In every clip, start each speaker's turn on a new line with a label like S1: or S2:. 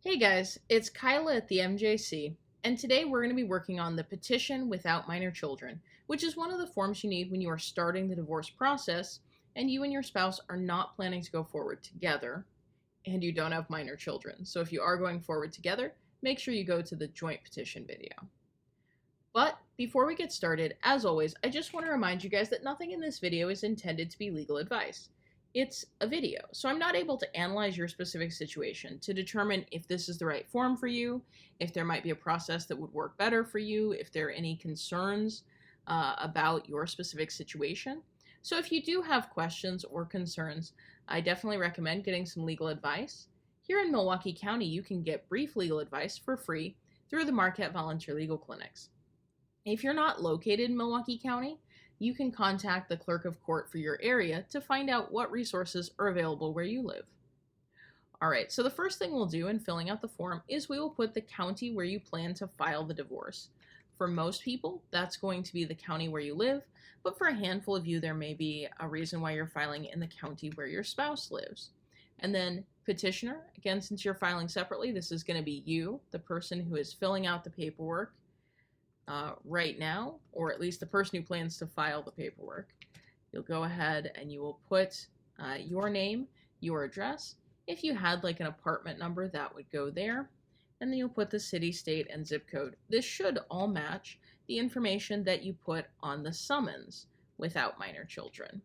S1: Hey guys, it's Kyla at the MJC, and today we're going to be working on the petition without minor children, which is one of the forms you need when you are starting the divorce process and you and your spouse are not planning to go forward together and you don't have minor children. So if you are going forward together, make sure you go to the joint petition video. But before we get started, as always, I just want to remind you guys that nothing in this video is intended to be legal advice. It's a video, so I'm not able to analyze your specific situation to determine if this is the right form for you, if there might be a process that would work better for you, if there are any concerns about your specific situation. So if you do have questions or concerns, I definitely recommend getting some legal advice. Here in Milwaukee County, you can get brief legal advice for free through the Marquette Volunteer Legal Clinics. If you're not located in Milwaukee County, you can contact the clerk of court for your area to find out what resources are available where you live. All right, so the first thing we'll do in filling out the form is we will put the county where you plan to file the divorce. For most people, that's going to be the county where you live, but for a handful of you, there may be a reason why you're filing in the county where your spouse lives. And then petitioner, again, since you're filing separately, this is going to be you, the person who is filling out the paperwork right now, or at least the person who plans to file the paperwork. You'll go ahead and you will put your name, your address. If you had like an apartment number, that would go there. And then you'll put the city, state, and zip code. This should all match the information that you put on the summons without minor children.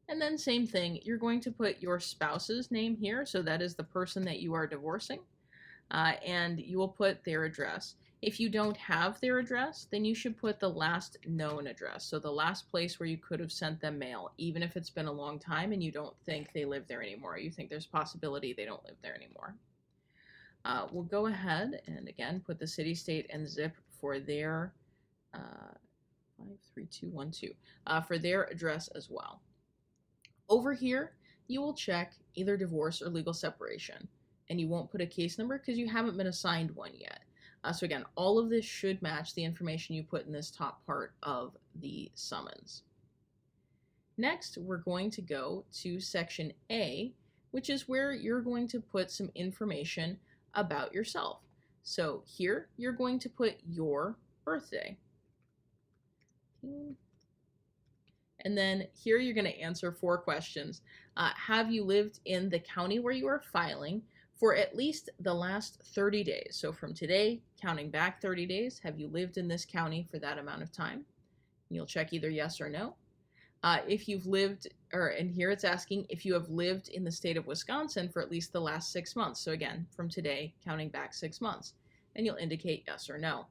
S1: And then same thing, you're going to put your spouse's name here, so that is the person that you are divorcing, and you will put their address. If you don't have their address, then you should put the last known address. So the last place where you could have sent them mail, even if it's been a long time and you don't think they live there anymore. You think there's a possibility they don't live there anymore. We'll go ahead and again put the city, state, and zip for their 53212 for their address as well. Over here, you will check either divorce or legal separation, and you won't put a case number because you haven't been assigned one yet. So again, all of this should match the information you put in this top part of the summons. Next, we're going to go to section A, which is where you're going to put some information about yourself. So here, you're going to put your birthday. And then here you're going to answer 4 questions. Have you lived in the county where you are filing for at least the last 30 days? So from today, counting back 30 days, have you lived in this county for that amount of time? And you'll check either yes or no. If you've lived, and here it's asking if you have lived in the state of Wisconsin for at least the last 6 months. So again, from today, counting back 6 months. And you'll indicate yes or no.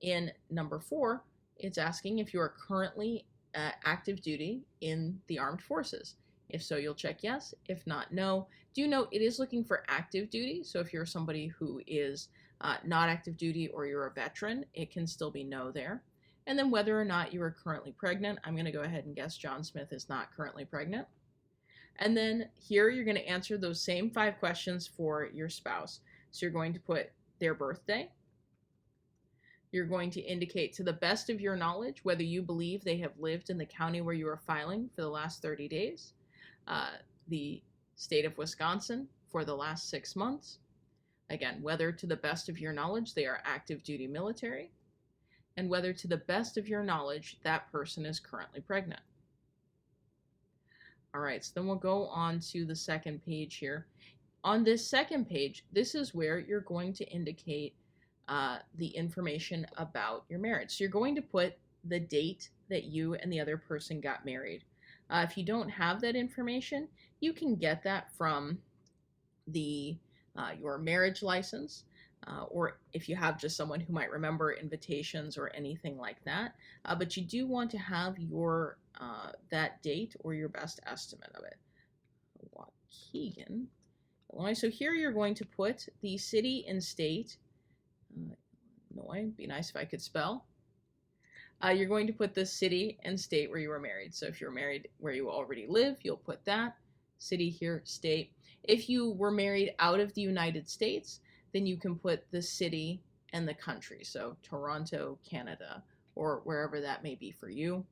S1: In number 4, it's asking if you are currently active duty in the armed forces. If so, you'll check yes. If not, no. Do note it is looking for active duty. So if you're somebody who is not active duty or you're a veteran, it can still be no there. And then whether or not you are currently pregnant, I'm going to go ahead and guess John Smith is not currently pregnant. And then here you're going to answer those same 5 questions for your spouse. So you're going to put their birthday. You're going to indicate to the best of your knowledge whether you believe they have lived in the county where you are filing for the last 30 days. The state of Wisconsin for the last 6 months. Again, whether to the best of your knowledge they are active duty military, and whether to the best of your knowledge that person is currently pregnant. All right, so then we'll go on to the second page here. On this second page, this is where you're going to indicate the information about your marriage. So you're going to put the date that you and the other person got married. If you don't have that information, you can get that from your marriage license, or if you have just someone who might remember invitations or anything like that. But you do want to have your that date or your best estimate of it. Waukegan, Illinois. So here you're going to put the city and state. Illinois, it'd be nice if I could spell. You're going to put the city and state where you were married. So if you're married where you already live, you'll put that. City here, state. If you were married out of the United States, then you can put the city and the country. So Toronto, Canada, or wherever that may be for you.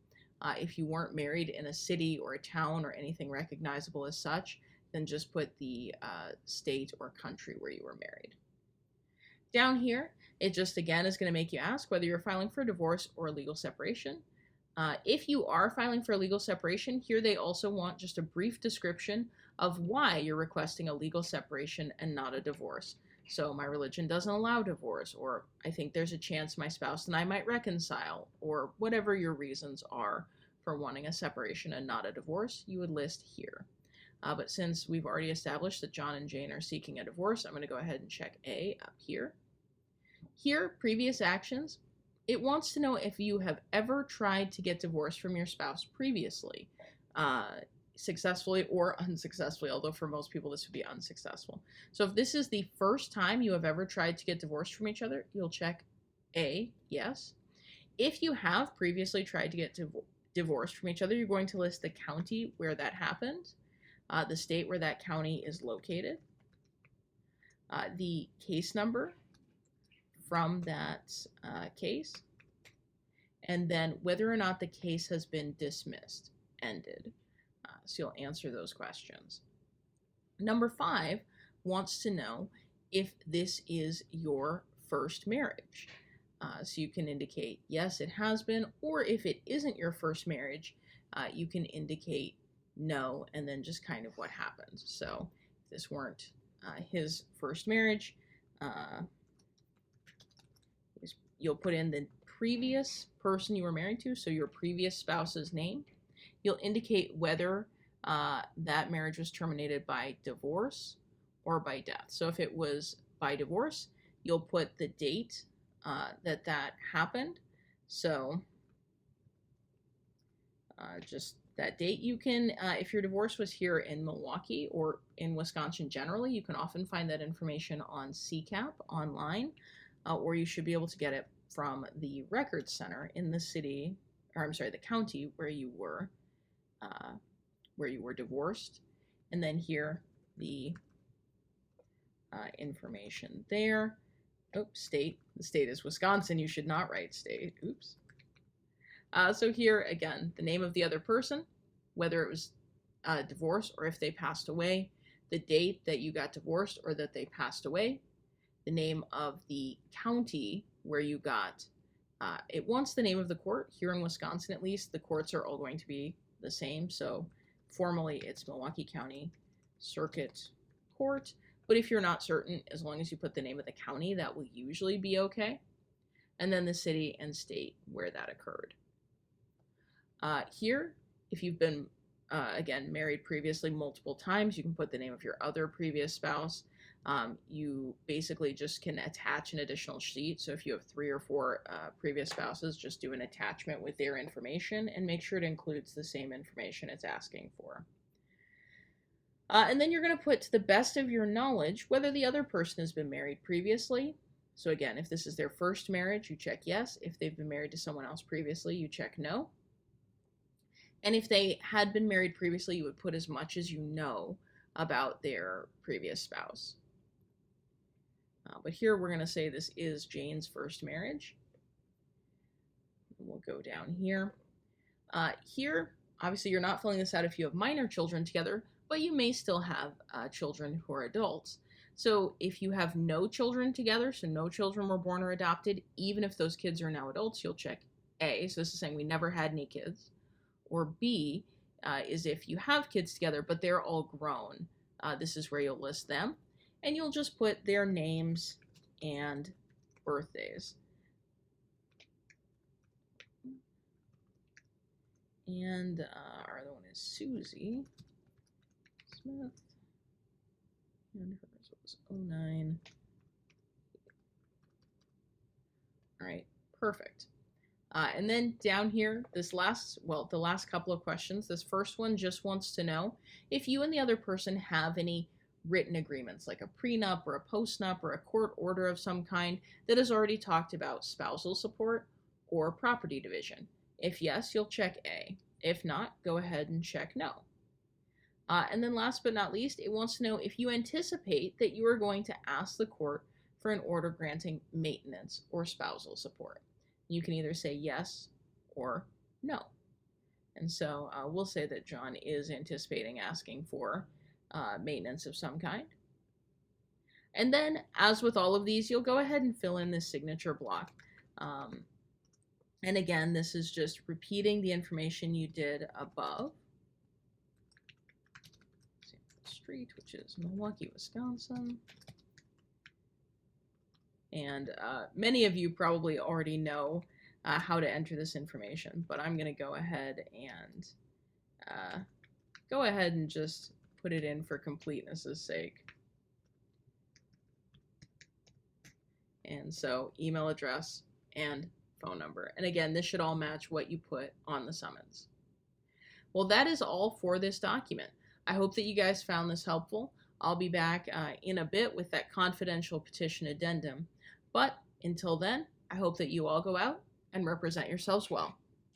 S1: If you weren't married in a city or a town or anything recognizable as such, then just put the state or country where you were married. Down here, it just again is going to make you ask whether you're filing for a divorce or a legal separation. If you are filing for a legal separation, here they also want just a brief description of why you're requesting a legal separation and not a divorce. So my religion doesn't allow divorce, or I think there's a chance my spouse and I might reconcile, or whatever your reasons are for wanting a separation and not a divorce, you would list here. But since we've already established that John and Jane are seeking a divorce, I'm going to go ahead and check A up here. Here, previous actions, it wants to know if you have ever tried to get divorced from your spouse previously, successfully or unsuccessfully, although for most people this would be unsuccessful. So if this is the first time you have ever tried to get divorced from each other, you'll check A, yes. If you have previously tried to get divorced from each other, you're going to list the county where that happened, the state where that county is located, the case number from that case, and then whether or not the case has been dismissed, ended. So you'll answer those questions. Number 5 wants to know if this is your first marriage. So you can indicate yes, it has been, or if it isn't your first marriage, you can indicate no, and then just kind of what happened. So if this weren't his first marriage, you'll put in the previous person you were married to, so your previous spouse's name. You'll indicate whether that marriage was terminated by divorce or by death. So if it was by divorce, you'll put the date that happened. So just that date. You can, if your divorce was here in Milwaukee or in Wisconsin generally, you can often find that information on CCAP online. Or you should be able to get it from the records center in the city, or I'm sorry, the county where you were divorced. And then here, the information there. Oops, state. The state is Wisconsin. You should not write state. Oops. So here, again, the name of the other person, whether it was divorce or if they passed away, the date that you got divorced or that they passed away, the name of the county where you got, it wants the name of the court. Here in Wisconsin, at least, the courts are all going to be the same. So formally, it's Milwaukee County Circuit Court. But if you're not certain, as long as you put the name of the county, that will usually be okay. And then the city and state where that occurred. Here, if you've been, again, married previously multiple times, you can put the name of your other previous spouse. You basically just can attach an additional sheet. So if you have 3 or 4 previous spouses, just do an attachment with their information and make sure it includes the same information it's asking for. And then you're going to put, to the best of your knowledge, whether the other person has been married previously. So again, if this is their first marriage, you check yes. If they've been married to someone else previously, you check no. And if they had been married previously, you would put as much as you know about their previous spouse. But here we're going to say this is Jane's first marriage. We'll go down here. Here, obviously you're not filling this out if you have minor children together, but you may still have children who are adults. So if you have no children together, so no children were born or adopted, even if those kids are now adults, you'll check A. So this is saying we never had any kids. Or B is if you have kids together, but they're all grown. This is where you'll list them. And you'll just put their names and birthdays. And our other one is Susie Smith. And hers was 09. All right, perfect. And then down here, the last couple of questions, this first one just wants to know if you and the other person have any written agreements, like a prenup or a postnup or a court order of some kind that has already talked about spousal support or property division. If yes, you'll check A. If not, go ahead and check no. And then last but not least, it wants to know if you anticipate that you are going to ask the court for an order granting maintenance or spousal support. You can either say yes or no. And so we'll say that John is anticipating asking for maintenance of some kind. And then, as with all of these, you'll go ahead and fill in this signature block. And again, this is just repeating the information you did above. Street, which is Milwaukee, Wisconsin. And many of you probably already know how to enter this information, but I'm going to go ahead and just put it in for completeness' sake. And so email address and phone number. And again, this should all match what you put on the summons. Well, that is all for this document. I hope that you guys found this helpful. I'll be back in a bit with that confidential petition addendum. But until then, I hope that you all go out and represent yourselves well.